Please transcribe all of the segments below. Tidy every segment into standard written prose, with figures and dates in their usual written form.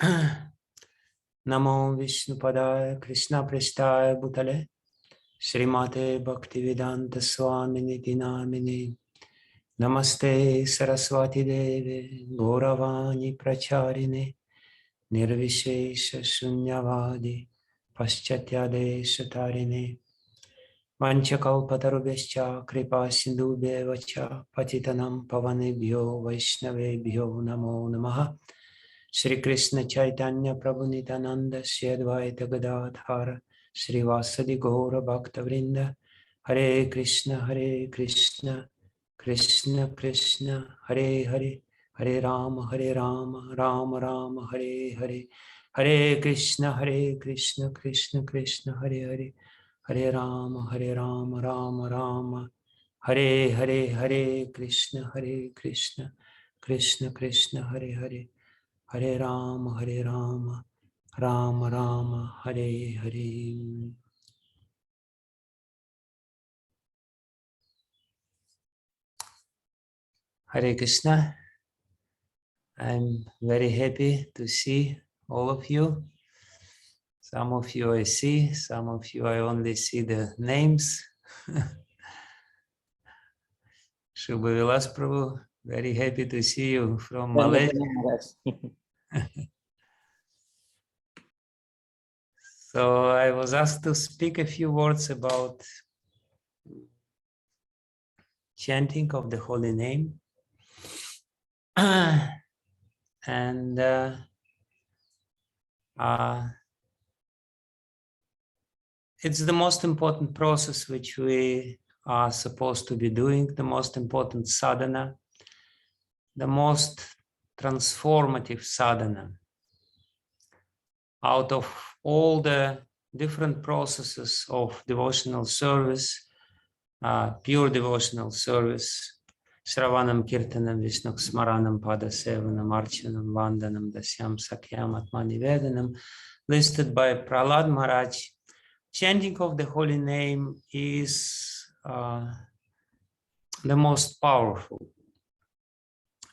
Namo Vishnupadaya Krishna Prestaya Bhutale Srimate Bhakti Vedanta Swami Niti Namini Namaste Saraswati Deve Gauravani Pracharine Nirvishesha Shunyavadi Paschatyadesh Tarine Vanchakalpatarubhescha Kripa Sindhubhyevacha Patitanam Pavanebhyo Vaishnavebhyo Namo Namaha Shri Krishna Chaitanya Prabhu Nityananda Shri Advaita Gadadhara Shri Vasadi Gaura Bhakta Vrinda Hare Krishna Krishna Krishna Hare Hare Hare Rama Rama Rama Hare Hare Hare Krishna Krishna Krishna Hare Hare Hare Rama Rama Rama Hare Hare Hare Krishna Krishna Krishna Hare Hare Hare Rama Rama Rama Hare Hare. Hare Krishna. I'm very happy to see all of you. Some of you I see, some of you I only see the names. Shubha Vilas Prabhu, very happy to see you from Malaysia. So I was asked to speak a few words about chanting of the holy name. And it's the most important process which we are supposed to be doing, the most important sadhana, the most transformative sadhana. Out of all the different processes of devotional service, pure devotional service, Shravanam, Kirtanam, Vishnu Smaranam, Padasevanam, Archanam, Vandanam, Dasyam, Sakyam, Atmani Vedanam, listed by Prahlad Maharaj, chanting of the holy name is the most powerful.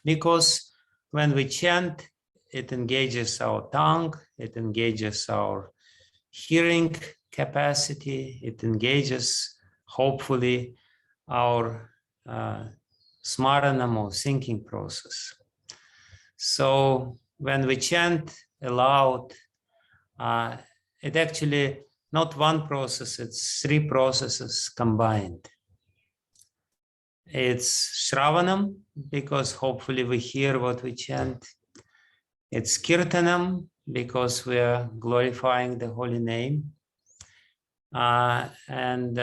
Because when we chant, it engages our tongue, it engages our hearing capacity, it engages, hopefully, our smaranam or thinking process. So when we chant aloud, it actually not one process, it's three processes combined. It's Shravanam, because hopefully we hear what we chant. It's Kirtanam, because we are glorifying the holy name. And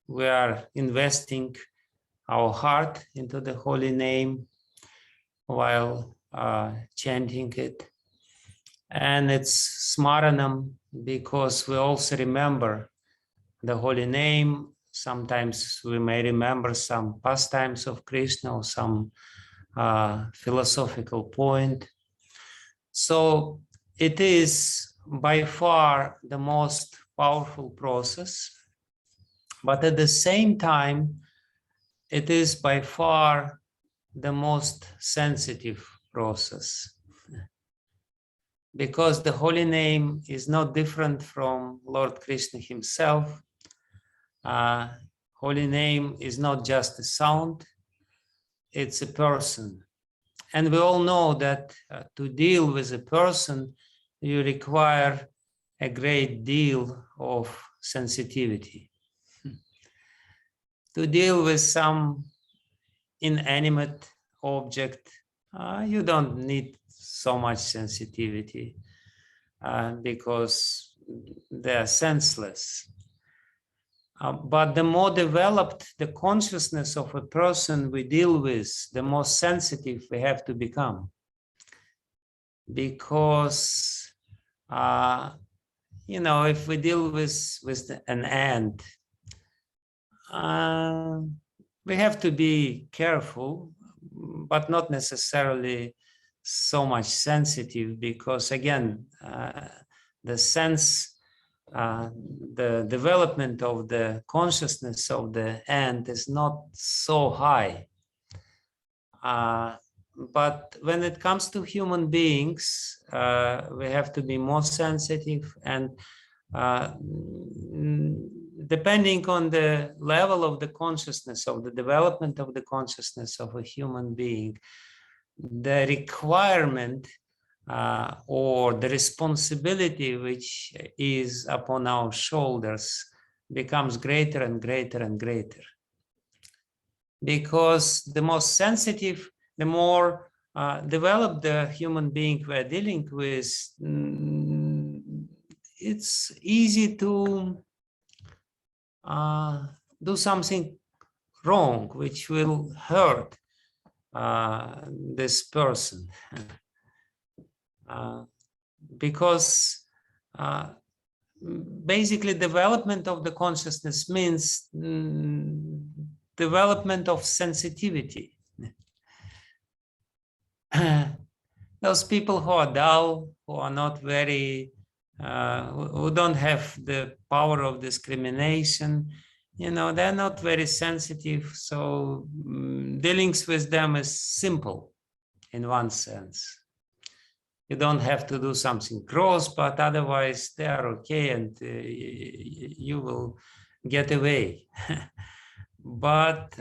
we are investing our heart into the holy name while chanting it. And it's Smaranam, because we also remember the holy name. Sometimes we may remember some pastimes of Krishna or some philosophical point. So it is by far the most powerful process, but at the same time, it is by far the most sensitive process. Because the holy name is not different from Lord Krishna himself. Holy name is not just a sound, it's a person. And we all know that to deal with a person, you require a great deal of sensitivity. To deal with some inanimate object, you don't need so much sensitivity because they are senseless. But the more developed the consciousness of a person we deal with, the more sensitive we have to become. Because, if we deal with an ant, we have to be careful, but not necessarily so much sensitive, because again, the sense, the development of the consciousness of the ant is not so high. but when it comes to human beings, we have to be more sensitive, and depending on the level of the consciousness, of the development of the consciousness of a human being, the requirement or the responsibility which is upon our shoulders becomes greater and greater and greater. Because the more sensitive, the more developed the human being we're dealing with, it's easy to do something wrong, which will hurt this person. Because basically development of the consciousness means development of sensitivity. Those people who are dull, who are not very, who don't have the power of discrimination, you know, they're not very sensitive. So dealings with them is simple in one sense. You don't have to do something gross, but otherwise they are okay, and you will get away. But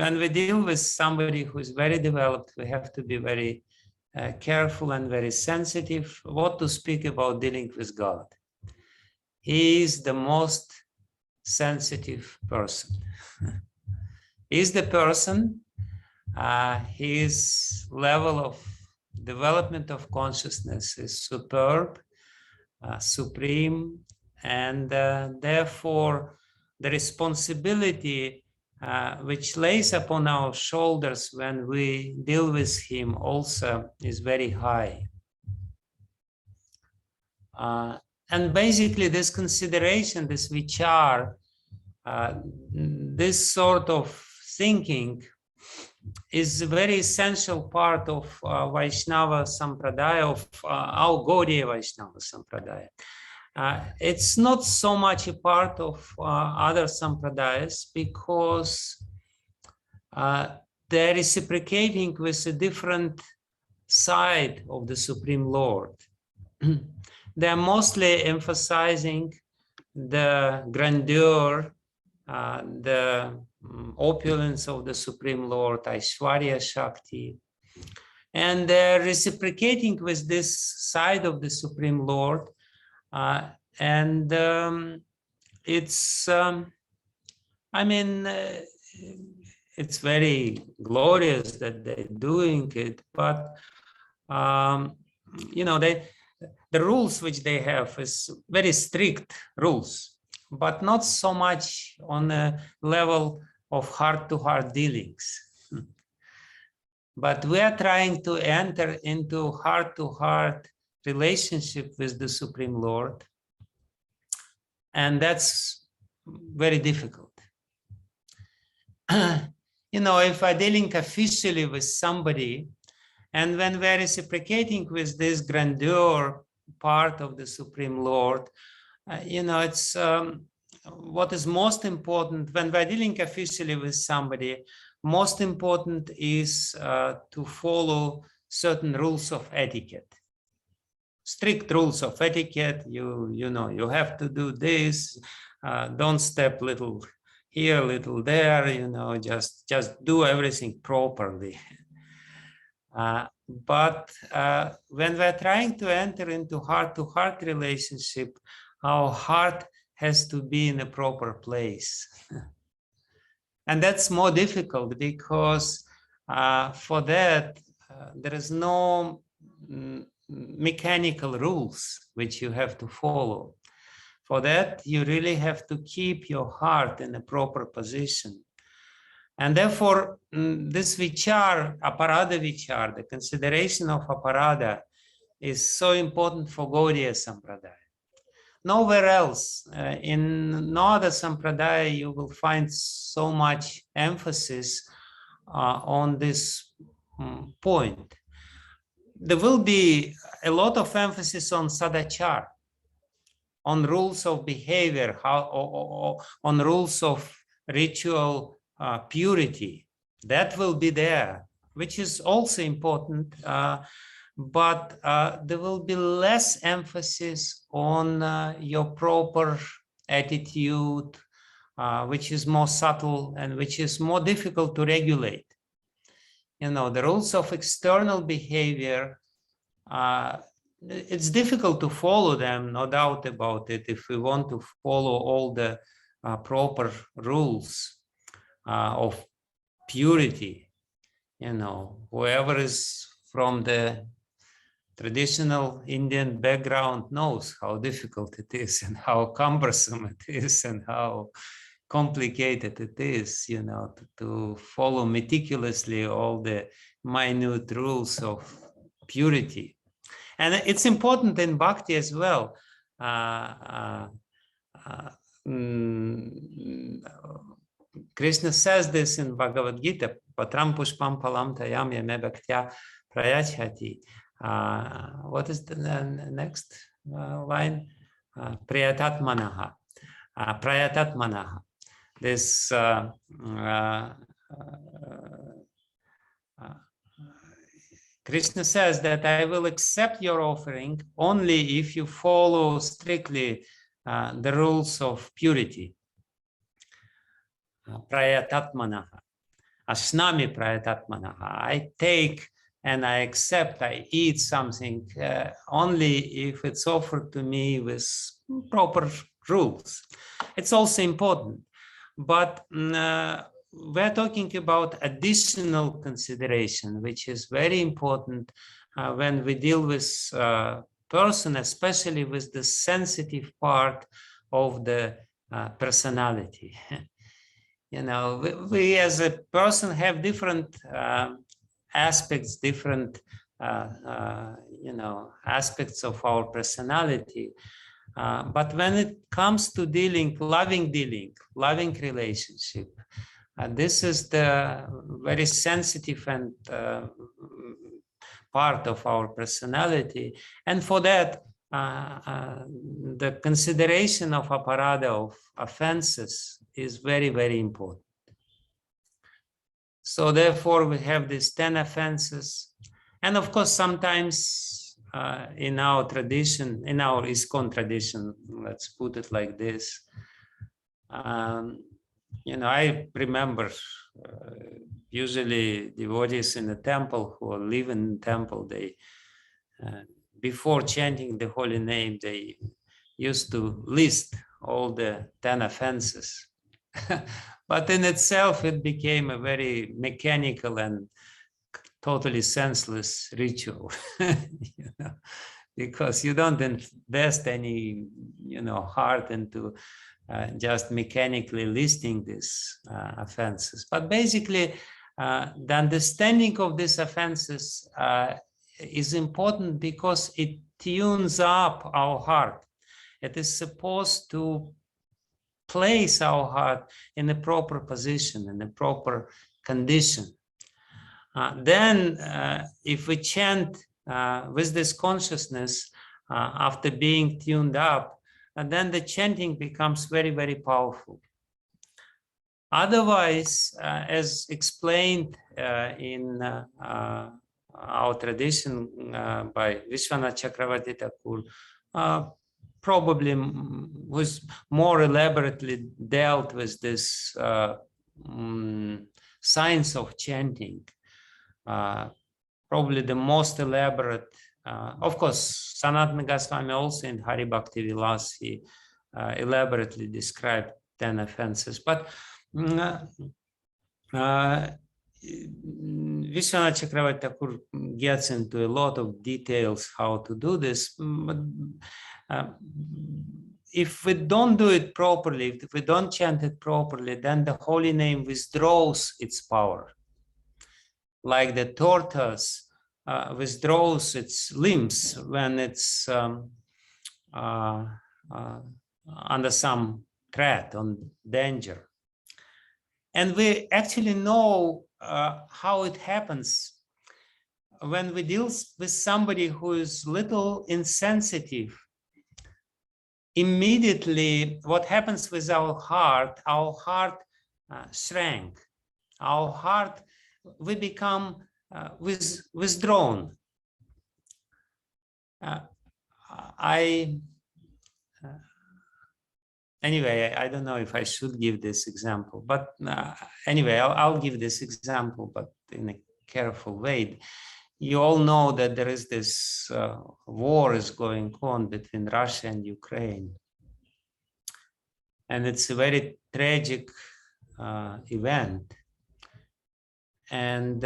when we deal with somebody who is very developed, we have to be very careful and very sensitive. What to speak about dealing with God? He is the most sensitive person. He is the person, his level of development of consciousness is superb, supreme, and therefore the responsibility which lays upon our shoulders when we deal with him also is very high. And basically this consideration, this vichar, this sort of thinking is a very essential part of Vaishnava Sampradaya, of our Gaudiya Vaishnava Sampradaya. It's not so much a part of other Sampradayas because they're reciprocating with a different side of the Supreme Lord. They're mostly emphasizing the grandeur, the opulence of the Supreme Lord, Aishwarya Shakti, and they're reciprocating with this side of the Supreme Lord, and it's, I mean, it's very glorious that they're doing it, but you know, the rules which they have is very strict rules, but not so much on a level of heart-to-heart dealings. But we are trying to enter into heart-to-heart relationship with the Supreme Lord, and that's very difficult. You know, if I'm dealing officially with somebody, and when we're reciprocating with this grandeur part of the Supreme Lord, you know, it's what is most important when we're dealing officially with somebody. Most important is to follow certain rules of etiquette, strict rules of etiquette. You know, you have to do this. Don't step little here, little there. You know, just do everything properly. But when we're trying to enter into heart-to-heart relationship, our heart has to be in a proper place. And that's more difficult because for that, there is no mechanical rules which you have to follow. For that, you really have to keep your heart in a proper position. And therefore, this vichar, aparada vichar, the consideration of aparada, is so important for Gaudiya Sampradaya. Nowhere else, in no other Sampradaya, you will find so much emphasis on this point. There will be a lot of emphasis on sadachar, on rules of behavior, on rules of ritual purity. That will be there, which is also important, but there will be less emphasis on your proper attitude, which is more subtle and which is more difficult to regulate. You know, the rules of external behavior, it's difficult to follow them, no doubt about it, if we want to follow all the proper rules of purity. You know, whoever is from the traditional Indian background knows how difficult it is and how cumbersome it is and how complicated it is, you know, to follow meticulously all the minute rules of purity. And it's important in bhakti as well. Krishna says this in Bhagavad Gita, Patram pushpam palam tayam yame bhaktya prayachati. What is the next line? Prayatatmanaha. Prayatatmanaha. This Krishna says that I will accept your offering only if you follow strictly the rules of purity. Prayatatmanaha. Ashnami prayatatmanaha. I take and I accept, I eat something only if it's offered to me with proper rules. It's also important. But we're talking about additional consideration, which is very important when we deal with person, especially with the sensitive part of the personality. You know, we as a person have different aspects, different you know, aspects of our personality. But when it comes to loving relationship, this is the very sensitive and part of our personality. And for that, the consideration of aparadha, of offenses, is very, very important. So therefore, we have these 10 offenses. And of course, sometimes in our tradition, in our ISKCON tradition, let's put it like this, you know, I remember usually devotees in the temple who live in the temple, they, before chanting the holy name, they used to list all the 10 offenses. But in itself, it became a very mechanical and totally senseless ritual, you know, because you don't invest any, you know, heart into just mechanically listing these offenses. But basically, the understanding of these offenses is important because it tunes up our heart. It is supposed to place our heart in a proper position, in a proper condition. Then, if we chant with this consciousness after being tuned up, and then the chanting becomes very, very powerful. Otherwise, as explained in our tradition by Vishwanath Chakravarti Thakur, probably was more elaborately dealt with this science of chanting. Probably the most elaborate, of course, Sanatana Goswami also in Hari Bhakti Vilas, he elaborately described 10 offenses. But Vishwanath Chakravarti Thakur gets into a lot of details how to do this. But if we don't do it properly, if we don't chant it properly, then the holy name withdraws its power. Like the tortoise withdraws its limbs when it's under some threat, on danger. And we actually know how it happens when we deal with somebody who is little insensitive. Immediately, what happens with our heart shrank. our heart, we become withdrawn. Anyway, I don't know if I should give this example, but anyway, I'll give this example, but in a careful way. You all know that there is this war is going on between Russia and Ukraine. And it's a very tragic event. And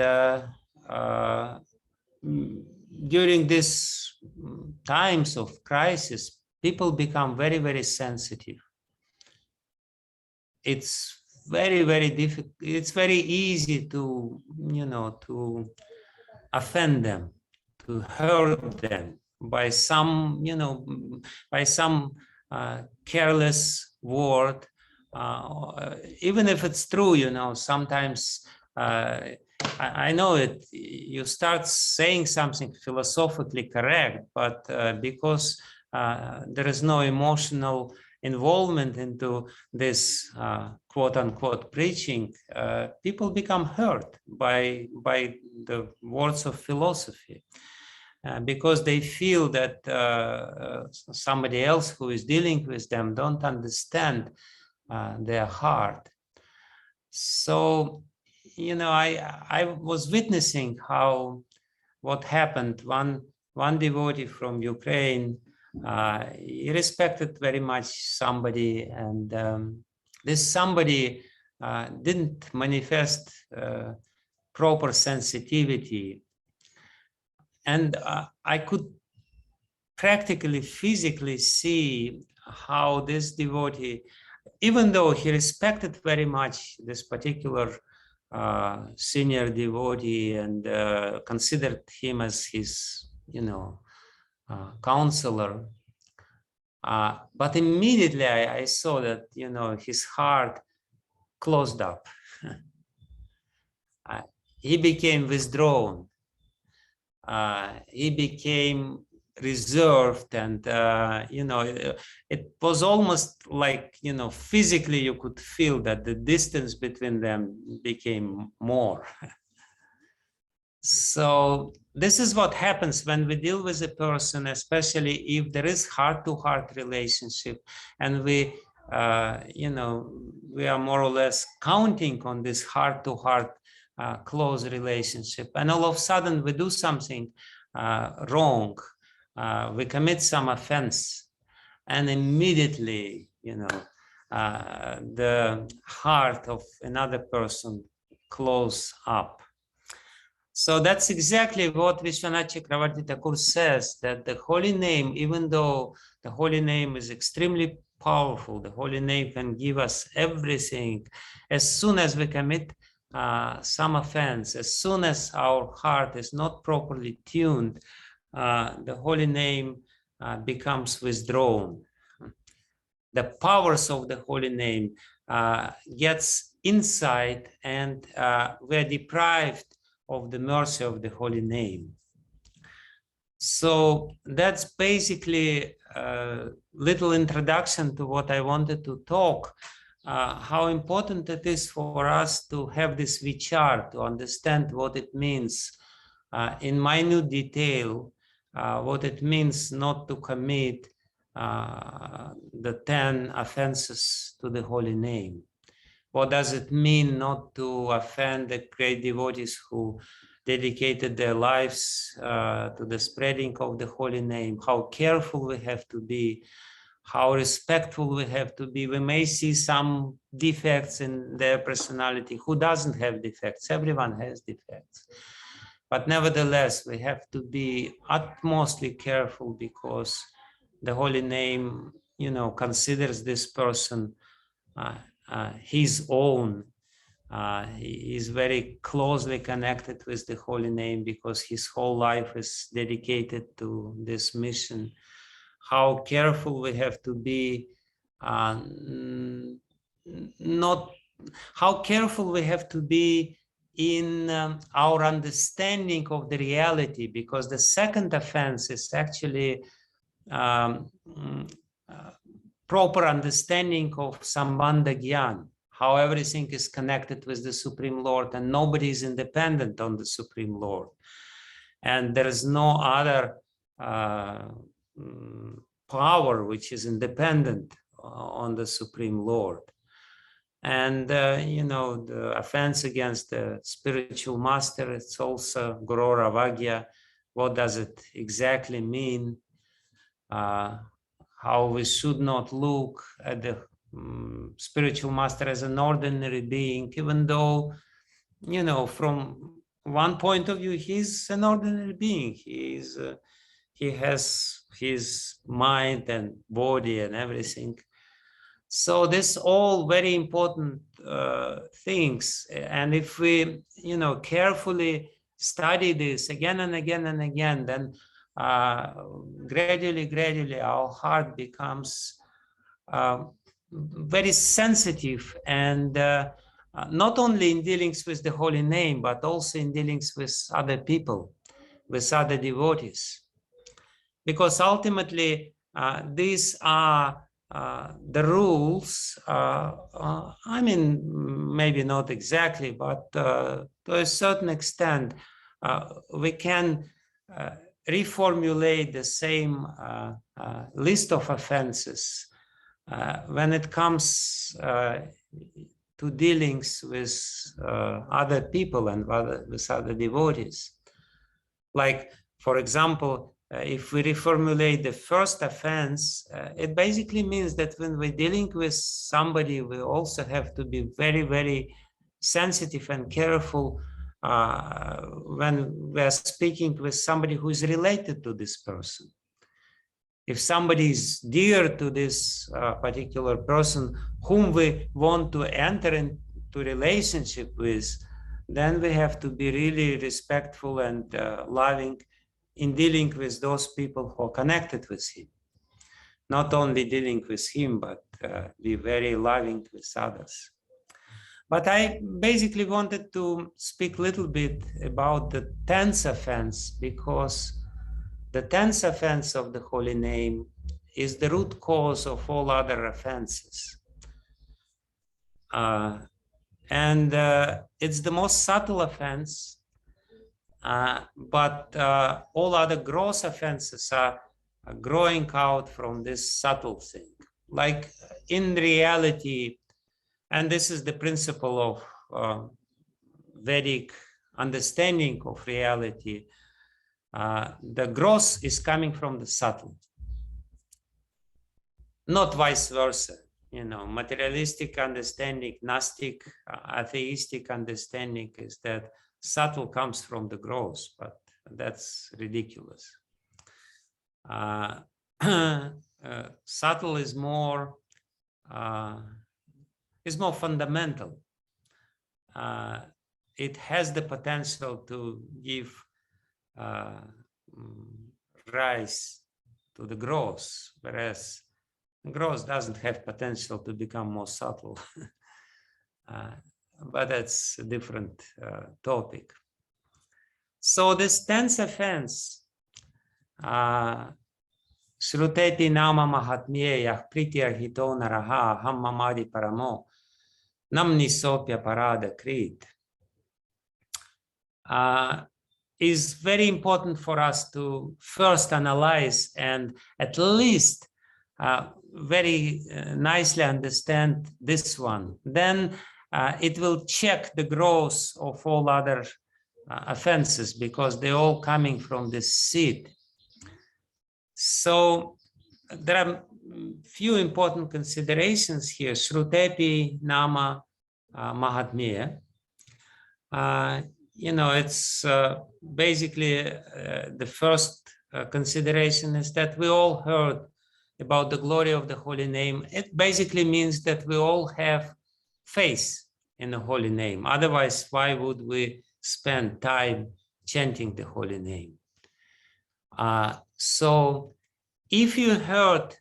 during these times of crisis, people become very, very sensitive. It's very, very difficult. It's very easy to, to offend them, to hurt them by some, by some careless word, even if it's true, sometimes I know it, you start saying something philosophically correct, but because there is no emotional involvement into this quote-unquote preaching, people become hurt by the words of philosophy. Because they feel that somebody else who is dealing with them don't understand their heart. So, I was witnessing what happened. One devotee from Ukraine, he respected very much somebody, and this somebody didn't manifest proper sensitivity. And I could practically, physically see how this devotee, even though he respected very much this particular senior devotee and considered him as his, counselor, but immediately I saw that, his heart closed up. He became withdrawn. He became reserved, and it was almost like, physically you could feel that the distance between them became more. So this is what happens when we deal with a person, especially if there is heart-to-heart relationship, and we are more or less counting on this heart-to-heart close relationship, and all of a sudden we do something wrong, we commit some offense, and immediately the heart of another person close up. So that's exactly what Vishwanath Chakravarti Thakur says, that the holy name, even though the holy name is extremely powerful, the holy name can give us everything, as soon as we commit some offense, as soon as our heart is not properly tuned, the holy name becomes withdrawn. The powers of the holy name gets inside, and we're deprived of the mercy of the holy name. So that's basically a little introduction to what I wanted to talk. How important it is for us to have this vichar, to understand what it means in minute detail, what it means not to commit the 10 offenses to the holy name. What does it mean not to offend the great devotees who dedicated their lives to the spreading of the holy name? How careful we have to be, how respectful we have to be. We may see some defects in their personality. Who doesn't have defects? Everyone has defects. But nevertheless, we have to be utmostly careful, because the holy name, considers this person his own. He is very closely connected with the holy name, because his whole life is dedicated to this mission. How careful we have to be, how careful we have to be in our understanding of the reality, because the second offense is actually proper understanding of Sambandha Gyan, how everything is connected with the Supreme Lord, and nobody is independent on the Supreme Lord. And there is no other power which is independent on the Supreme Lord. And, you know, the offense against the spiritual master, it's also Guru Ravagya. What does it exactly mean? How we should not look at the spiritual master as an ordinary being, even though, you know, from one point of view, he's an ordinary being. He has his mind and body and everything. So this all very important things. And if we, you know, carefully study this again and again and again, then gradually our heart becomes very sensitive, and not only in dealings with the holy name, but also in dealings with other people, with other devotees. Because ultimately, these are the rules. I mean, maybe not exactly, but to a certain extent, we can reformulate the same list of offenses when it comes to dealings with other people and with other devotees. Like, for example, if we reformulate the first offense, it basically means that when we're dealing with somebody, we also have to be very, very sensitive and careful when we're speaking with somebody who is related to this person. If somebody is dear to this particular person whom we want to enter into relationship with, then we have to be really respectful and loving in dealing with those people who are connected with him. Not only dealing with him, but be very loving with others. But I basically wanted to speak a little bit about the 10th offense, because the 10th offense of the holy name is the root cause of all other offenses. And it's the most subtle offense, but all other gross offenses are growing out from this subtle thing. Like in reality, and this is the principle of Vedic understanding of reality, the gross is coming from the subtle, not vice versa. You know, materialistic understanding, Gnostic, atheistic understanding is that subtle comes from the gross, but that's ridiculous. Subtle is more fundamental. It has the potential to give rise to the gross, whereas gross doesn't have potential to become more subtle. But that's a different topic. So this 10th offense, Shruteti nama mahatmyeyah pritya hito naraha hammamadi paramo namni sopya parada krit, is very important for us to first analyze and at least very nicely understand this one. Then it will check the growth of all other offenses, because they're all coming from this seed. So there are few important considerations here. Shrutepi nama mahatmya. You know, it's basically the first consideration is that we all heard about the glory of the holy name. It basically means that we all have faith in the holy name. Otherwise, why would we spend time chanting the holy name? So if you heard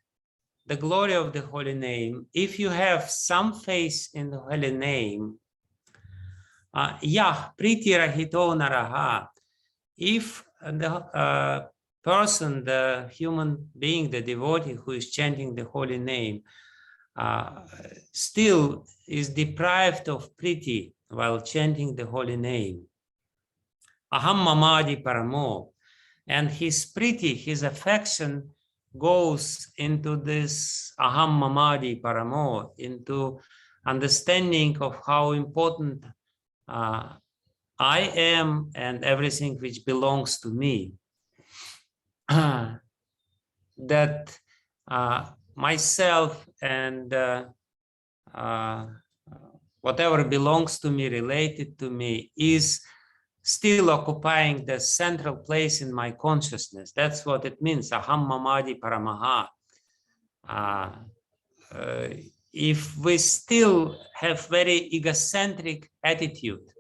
the glory of the holy name, if you have some faith in the holy name, yah pritirahito naraha, if the person, the human being, the devotee who is chanting the holy name, still is deprived of priti while chanting the holy name. Aham mamadi paramo. And his priti, his affection, goes into this aham mamadi paramo, into understanding of how important I am and everything which belongs to me. That myself and whatever belongs to me, related to me, is still occupying the central place in my consciousness. That's what it means, aham mamadi paramaha. If we still have very egocentric attitude,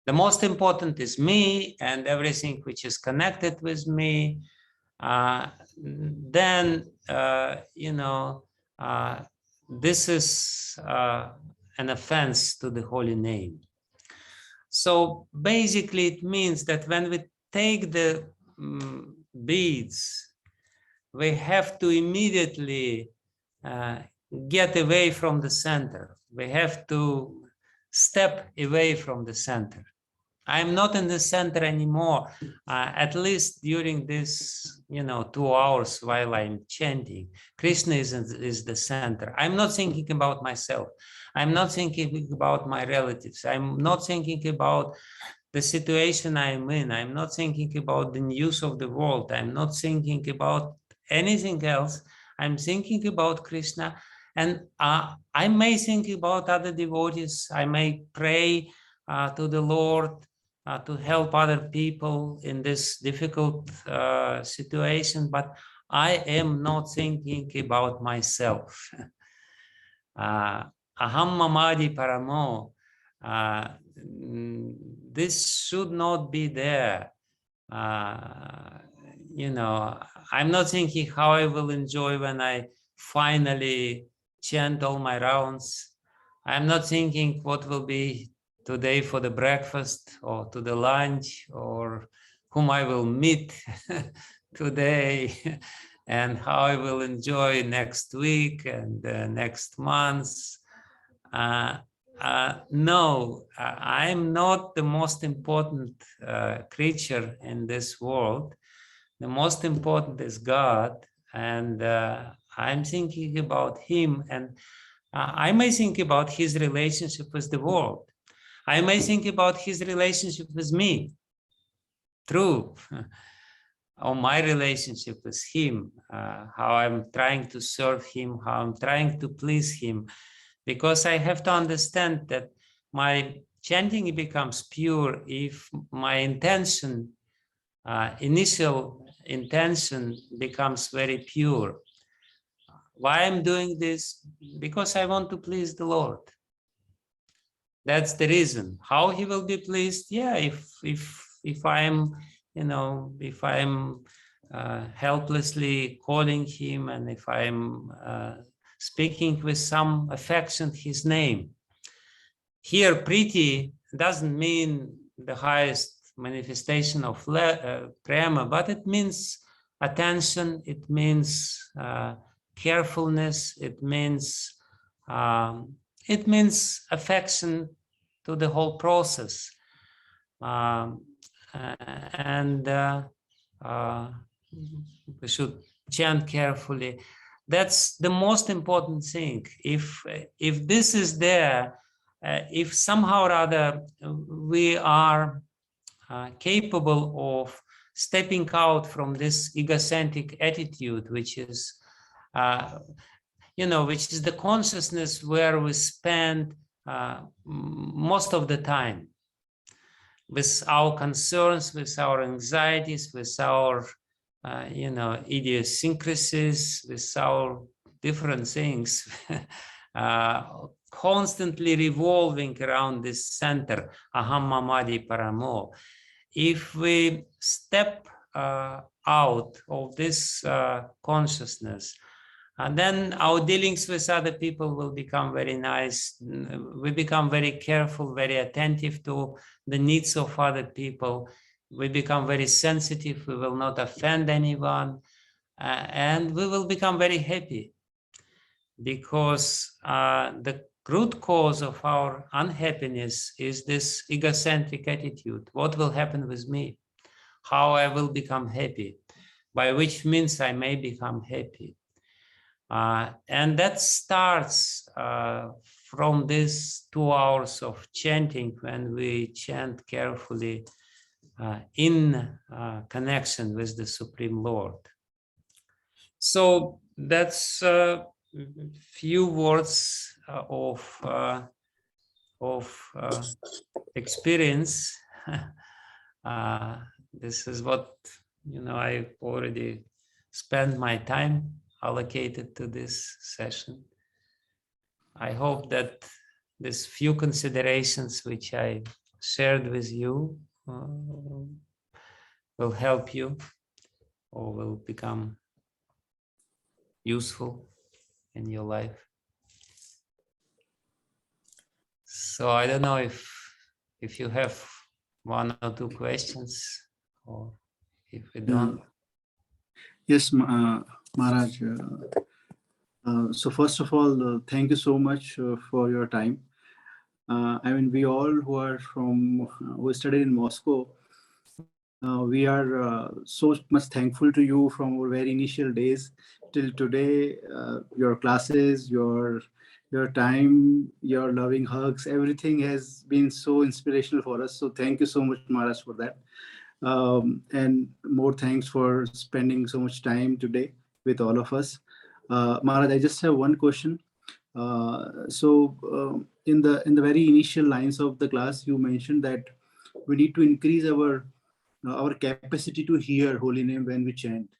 the most important is me and everything which is connected with me, then, this is an offense to the holy name. So basically it means that when we take the beads, we have to immediately get away from the center. We have to step away from the center. I'm not in the center anymore, at least during this, 2 hours while I'm chanting. Krishna is the center. I'm not thinking about myself. I'm not thinking about my relatives. I'm not thinking about the situation I'm in. I'm not thinking about the news of the world. I'm not thinking about anything else. I'm thinking about Krishna. And I may think about other devotees. I may pray to the Lord to help other people in this difficult situation, but I am not thinking about myself. Aham mamadi paramo. This should not be there. I'm not thinking how I will enjoy when I finally chant all my rounds. I'm not thinking what will be today for the breakfast or to the lunch, or whom I will meet today and how I will enjoy next week and next month. No, I'm not the most important creature in this world. The most important is God, and I'm thinking about him, and I may think about his relationship with the world. I may think about his relationship with me. True. Or my relationship with him, how I'm trying to serve him, how I'm trying to please him. Because I have to understand that my chanting becomes pure if my intention, initial intention, becomes very pure. Why I'm doing this? Because I want to please the Lord. That's the reason. How he will be pleased? Yeah, if I'm, if I'm helplessly calling him, and if I'm speaking with some affection his name. Here, priti doesn't mean the highest manifestation of prema, but it means attention, it means carefulness, it means affection to the whole process. We should chant carefully. That's the most important thing. If this is there, if somehow or other we are capable of stepping out from this egocentric attitude, which is, which is the consciousness where we spend most of the time, with our concerns, with our anxieties, with our idiosyncrasies, with our different things, constantly revolving around this center, aham mamadi paramo. If we step out of this consciousness, and then our dealings with other people will become very nice. We become very careful, very attentive to the needs of other people. We become very sensitive. We will not offend anyone. And we will become very happy. because the root cause of our unhappiness is this egocentric attitude. What will happen with me? How I will become happy? By which means I may become happy. And that starts from these 2 hours of chanting, when we chant carefully in connection with the Supreme Lord. So that's a few words of experience. This is what, I've already spent my time allocated to this session. I hope that these few considerations which I shared with you will help you or will become useful in your life. So I don't know if you have 1 or 2 questions, or if we don't. Yes, Maharaj. So first of all, thank you so much for your time. I mean, we all who studied in Moscow, we are so much thankful to you from our very initial days till today. Your classes, your time, your loving hugs, everything has been so inspirational for us. So thank you so much, Maharaj, for that. And more thanks for spending so much time today with all of us. Maharaj, I just have one question. In the very initial lines of the class, you mentioned that we need to increase our capacity to hear holy name when we chant.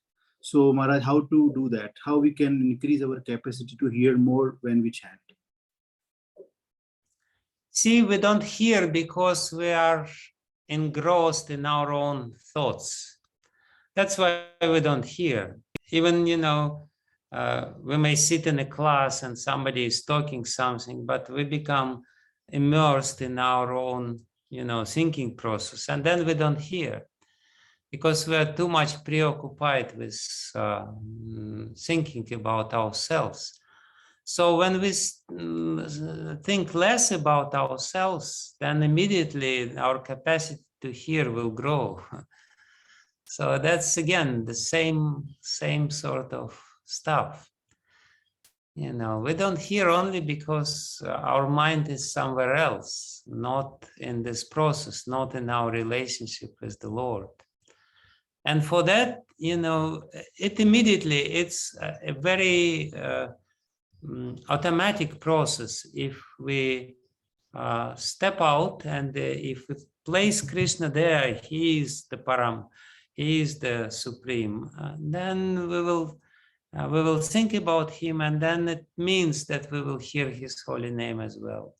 So Maharaj, how to do that? How we can increase our capacity to hear more when we chant? See, we don't hear because we are engrossed in our own thoughts. That's why we don't hear. Even, we may sit in a class and somebody is talking something, but we become immersed in our own, thinking process, and then we don't hear because we are too much preoccupied with thinking about ourselves. So when we think less about ourselves, then immediately our capacity to hear will grow. So that's, again, the same sort of stuff. We don't hear only because our mind is somewhere else, not in this process, not in our relationship with the Lord. And for that, it's a very automatic process. If we step out and if we place Krishna there, he is the Param, he is the Supreme, then we will think about him, and then it means that we will hear his holy name as well.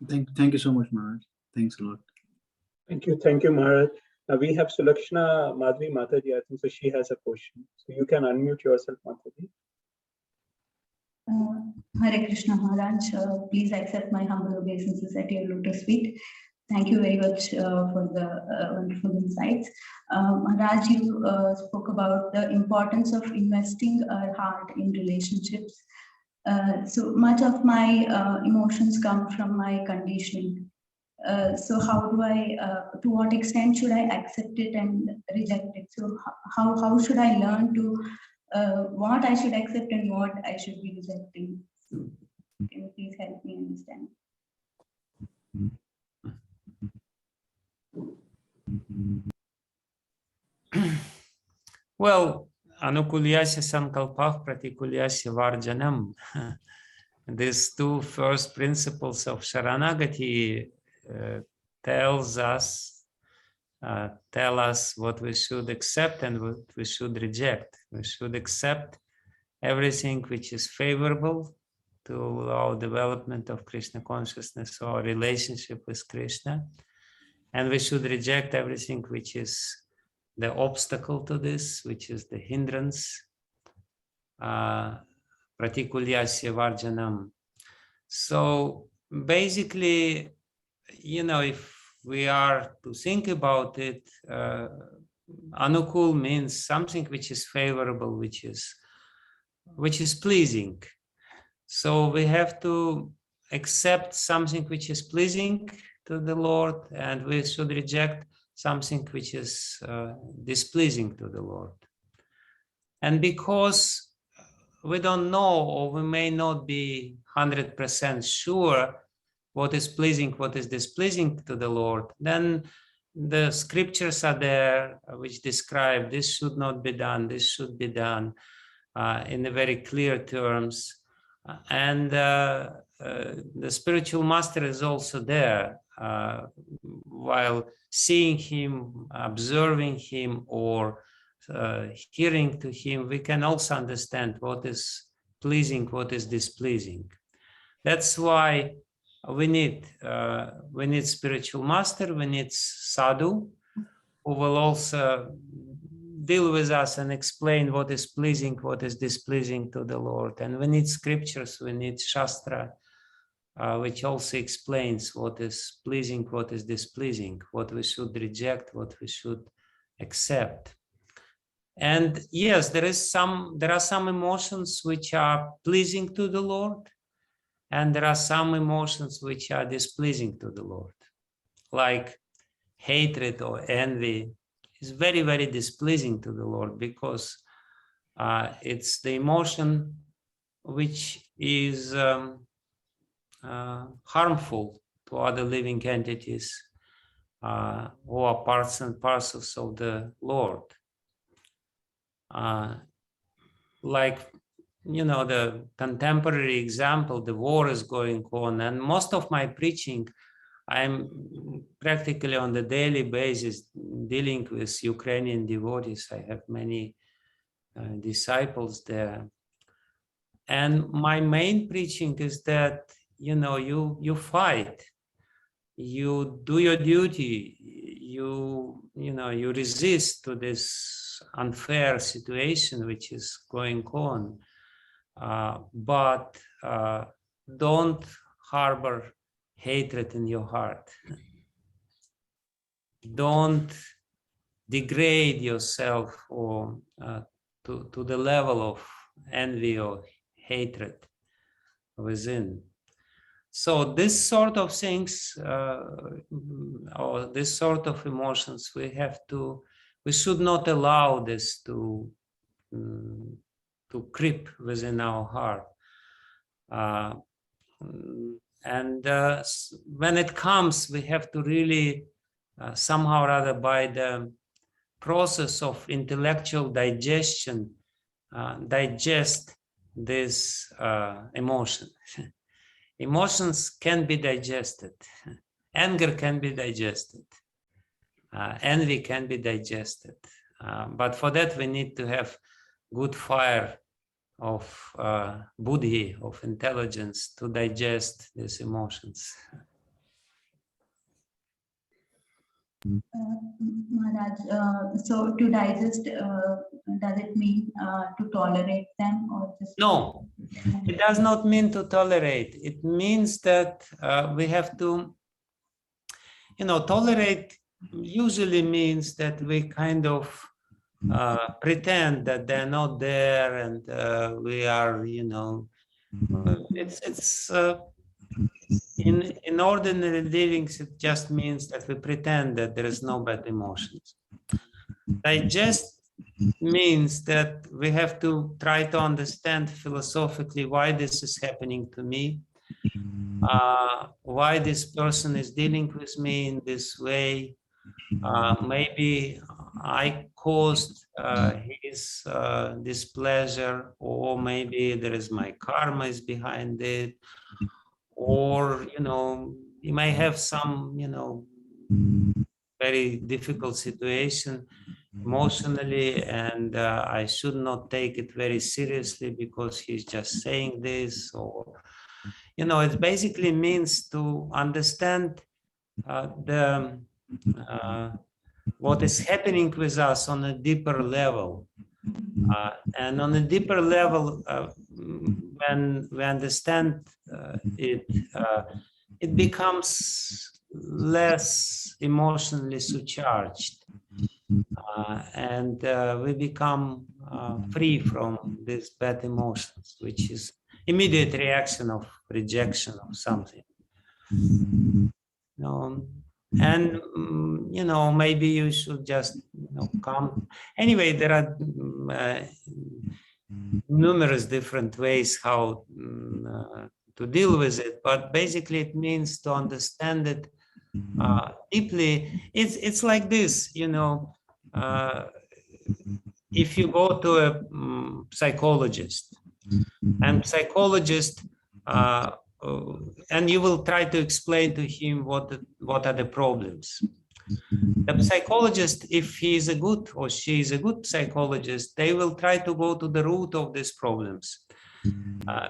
Thank you so much, Maharaj. Thanks a lot. Thank you, Maharaj. We have Sulakshana Madhvi Mataji, I think, so she has a question. So you can unmute yourself, Mataji. Hare Krishna, Maharaj. Please accept my humble obeisances at your lotus feet. Thank you very much for the wonderful insights. Maharaj, you spoke about the importance of investing our heart in relationships. So much of my emotions come from my conditioning. So how do I, to what extent should I accept it and reject it? So how should I learn to what I should accept and what I should be rejecting? Can you please help me understand? Well, anukulyasya sankalpah pratikulyasya varjanam. These 2 first principles of Sharanagati tell us what we should accept and what we should reject. We should accept everything which is favorable to our development of Krishna consciousness or relationship with Krishna, and we should reject everything which is the obstacle to this, which is the hindrance. Pratikulyasya varjanam. So basically, if we are to think about it, Anukul means something which is favorable, which is pleasing. So we have to accept something which is pleasing to the Lord, and we should reject something which is displeasing to the Lord. And because we don't know, or we may not be 100% sure what is pleasing, what is displeasing to the Lord, then the scriptures are there which describe this should not be done, this should be done in a very clear terms. And the spiritual master is also there while seeing him, observing him, or hearing to him. We can also understand what is pleasing, what is displeasing. That's why we need spiritual master, we need sadhu who will also deal with us and explain what is pleasing, what is displeasing to the Lord. And we need scriptures, we need Shastra, which also explains what is pleasing, what is displeasing, what we should reject, what we should accept. And yes, there are some emotions which are pleasing to the Lord, and there are some emotions which are displeasing to the Lord, like hatred or envy is very, very displeasing to the Lord, because it's the emotion which is harmful to other living entities who are parts and parcels of the Lord. Like, you know, the contemporary example, the war is going on, and most of my preaching, I'm practically on the daily basis dealing with Ukrainian devotees. I have many disciples there. And my main preaching is that, you know, you fight, you do your duty, you resist to this unfair situation which is going on, but don't harbor hatred in your heart. Don't degrade yourself or to the level of envy or hatred within. So this sort of things or this sort of emotions, we should not allow this to creep within our heart. And when it comes, we have to really somehow or other, by the process of intellectual digestion, digest this emotion. Emotions can be digested. Anger can be digested. Envy can be digested. But for that, we need to have good fire of buddhi, of intelligence, to digest these emotions. Maharaj, so to digest, does it mean to tolerate them, or just? No, it does not mean to tolerate. It means that we have to, tolerate usually means that we kind of pretend that they're not there, and we are, it's in ordinary dealings, it just means that we pretend that there is no bad emotions. Digest means that we have to try to understand philosophically why this is happening to me, why this person is dealing with me in this way. Maybe I caused his displeasure, or maybe there is my karma is behind it, or you may have some very difficult situation emotionally, and I should not take it very seriously because he's just saying this, or it basically means to understand what is happening with us on a deeper level. And on a deeper level, when we understand it, it becomes less emotionally surcharged. and we become free from these bad emotions, which is immediate reaction of rejection of something. And maybe you should just come. Anyway, there are numerous different ways how to deal with it, but basically it means to understand it deeply. It's like this, if you go to a psychologist, and psychologist and you will try to explain to him what are the problems. The psychologist, if he is a good or she is a good psychologist, they will try to go to the root of these problems.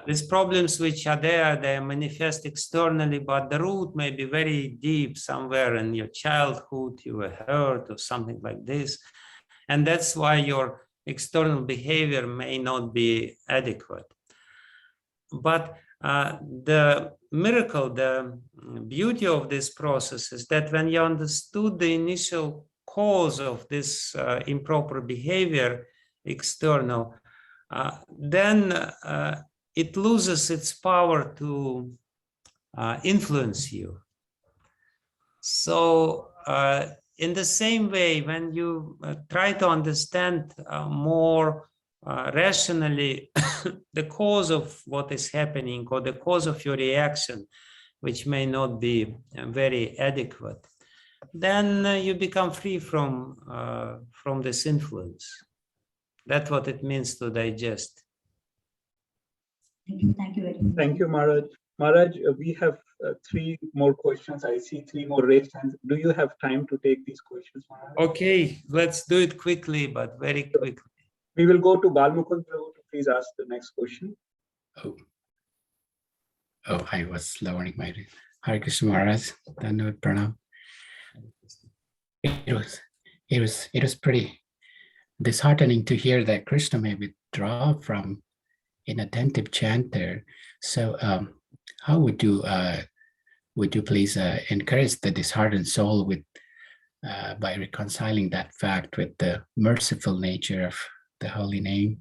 These problems which are there, they manifest externally, but the root may be very deep somewhere in your childhood, you were hurt or something like this. And that's why your external behavior may not be adequate. But the miracle, the beauty of this process is that when you understood the initial cause of this improper behavior, external, then it loses its power to influence you. So in the same way, when you try to understand more rationally the cause of what is happening or the cause of your reaction, which may not be very adequate, then you become free from this influence. That's what it means to digest. Thank you very much. Thank you, Maharaj. Maharaj, we have 3 more questions. I see 3 more raised hands. Do you have time to take these questions, Maharaj? Okay, let's do it quickly, but very quickly. We will go to Balmukund Prabhu to please ask the next question. Oh, I was lowering my Hare Krishna Maharaj. Dandavat Pranam. It was pretty disheartening to hear that Krishna may withdraw from inattentive chanter. So, how would you please encourage the disheartened soul with by reconciling that fact with the merciful nature of the holy name?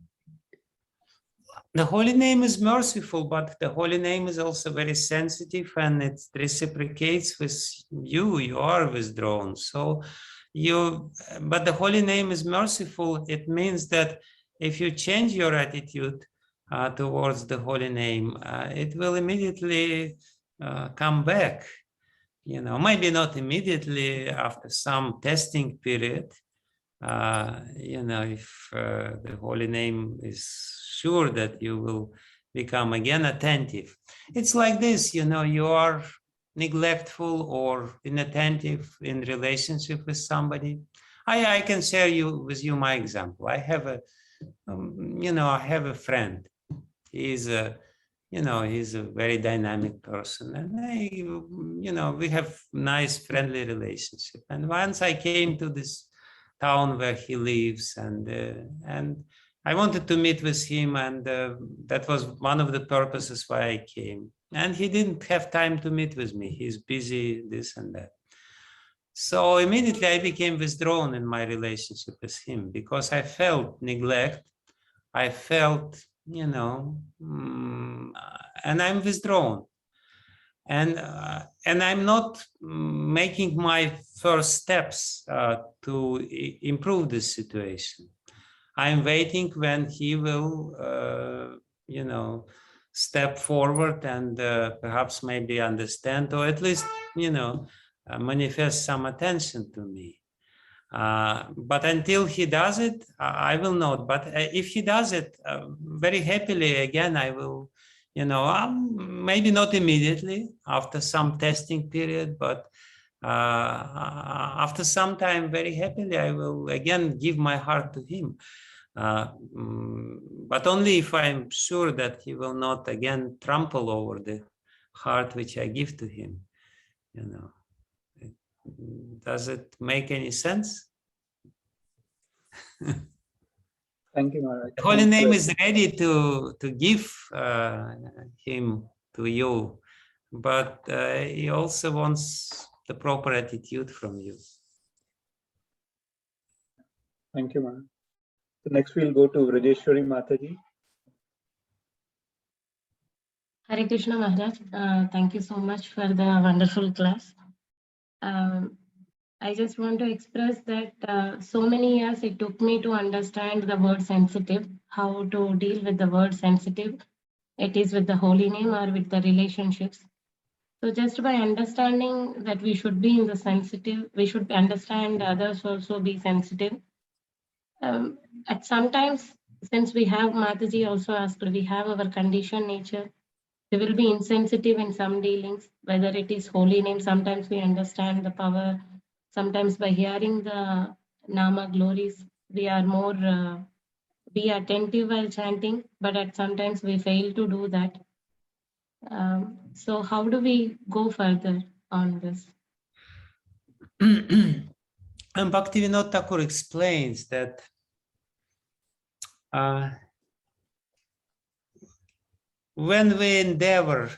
The holy name is merciful, but the holy name is also very sensitive, and it reciprocates with you. You are withdrawn. So but the holy name is merciful. It means that if you change your attitude towards the holy name, it will immediately come back. Maybe not immediately, after some testing period. If the holy name is sure that you will become again attentive. It's like this, you are neglectful or inattentive in relationship with somebody. I can share with you my example. I have I have a friend. He's a very dynamic person, and we have nice, friendly relationship. And once I came to this town where he lives, and I wanted to meet with him, and that was one of the purposes why I came. And he didn't have time to meet with me. He's busy, this and that. So immediately I became withdrawn in my relationship with him because I felt neglect. I felt, and I'm withdrawn. And I'm not making my first steps to improve this situation. I'm waiting when he will, step forward and perhaps maybe understand, or at least, manifest some attention to me. But until he does it, I will not. But if he does it very happily, again, I will, maybe not immediately after some testing period, but after some time, very happily, I will again give my heart to him. But only if I'm sure that he will not again trample over the heart which I give to him. Does it make any sense? Thank you, Maharaj. The holy name is ready to give him to you, but he also wants the proper attitude from you. Thank you, Maharaj. So next we'll go to Rajeshwari Mataji. Hare Krishna Maharaj, thank you so much for the wonderful class. I just want to express that so many years it took me to understand the word sensitive, how to deal with the word sensitive. It is with the holy name or with the relationships. So just by understanding that we should be in the sensitive, we should understand others also be sensitive. At sometimes, since we have, Mataji also asked, we have our conditioned nature. We will be insensitive in some dealings, whether it is holy name. Sometimes we understand the power. Sometimes by hearing the Nama glories, we are more be attentive while chanting, but at sometimes we fail to do that. So how do we go further on this? And Bhaktivinoda Thakur explains that when we endeavor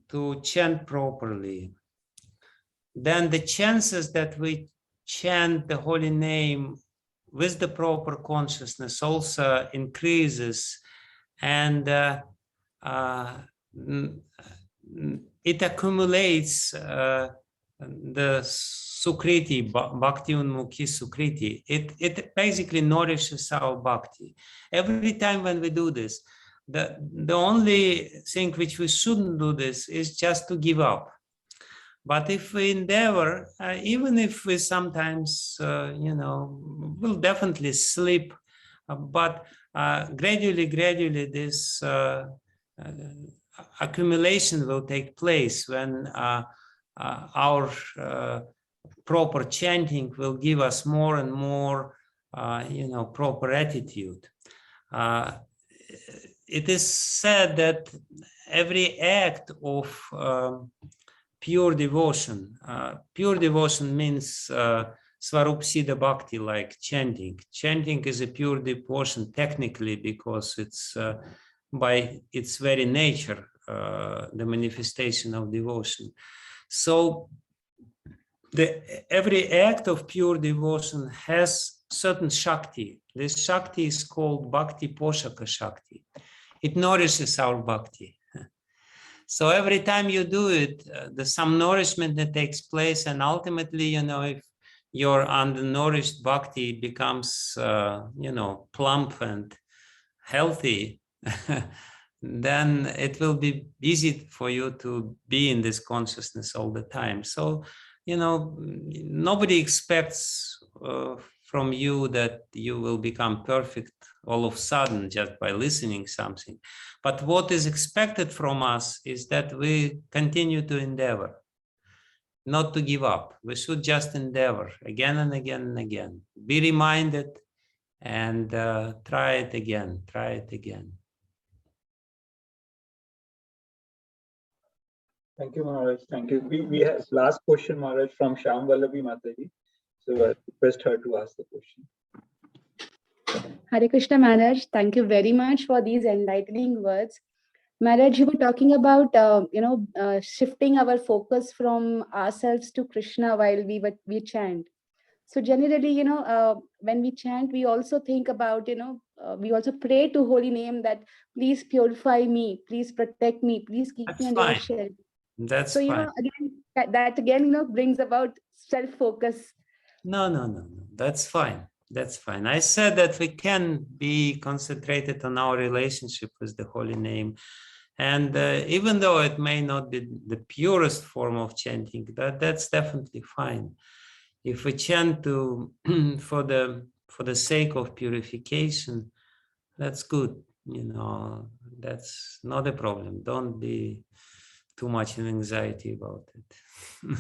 to chant properly, then the chances that we chant the holy name with the proper consciousness also increases, and it accumulates the Sukriti, Bhakti Unmukhi Sukriti. It basically nourishes our bhakti. Every time when we do this, the only thing which we shouldn't do this is just to give up. But if we endeavor, even if we sometimes, will definitely slip, but gradually, this accumulation will take place when our proper chanting will give us more and more, proper attitude. It is said that every act of pure devotion means Svarupsiddha Bhakti, like chanting. Chanting is a pure devotion technically because it's by its very nature the manifestation of devotion. So every act of pure devotion has certain Shakti. This Shakti is called Bhakti Poshaka Shakti. It nourishes our Bhakti. So every time you do it, there's some nourishment that takes place, and ultimately, if your undernourished Bhakti becomes, plump and healthy, then it will be easy for you to be in this consciousness all the time. So, nobody expects from you that you will become perfect all of a sudden just by listening something. But what is expected from us is that we continue to endeavor, not to give up. We should just endeavor again and again and again. Be reminded and try it again, Thank you, Maharaj. Thank you. We have last question, Maharaj, from Shyam Vallabi Mataji. So I request her to ask the question. Hare Krishna Maharaj, thank you very much for these enlightening words. Maharaj, you were talking about shifting our focus from ourselves to Krishna while we chant. So generally, when we chant, we also think about, we also pray to holy name that please purify me, please protect me, please keep me under your shelter. That's so fine. Again, that again brings about self-focus. No. That's fine. That's fine. I said that we can be concentrated on our relationship with the holy name. And even though it may not be the purest form of chanting, that's definitely fine. If we chant for the sake of purification, that's good. That's not a problem. Don't be too much in anxiety about it.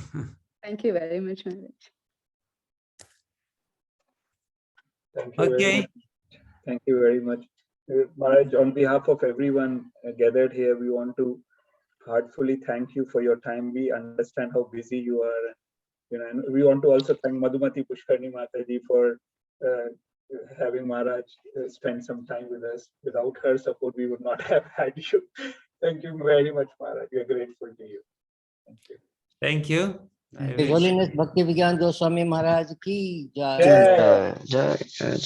Thank you very much, Maharaj. Thank you very much. Thank you very much. Maharaj, on behalf of everyone gathered here, we want to heartfully thank you for your time. We understand how busy you are. And we want to also thank Madhumati Pushkarni Mataji for having Maharaj spend some time with us. Without her support, we would not have had you. Thank you very much, Maharaj. We are grateful to you. Thank you. Thank you. I His wish- Holiness Bhakti Vijnana Goswami Maharaj ki jai. Jai.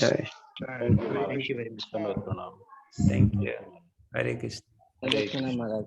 Jai. Thank you very much. Thank you. Hare Krishna. Hare Krishna Maharaj.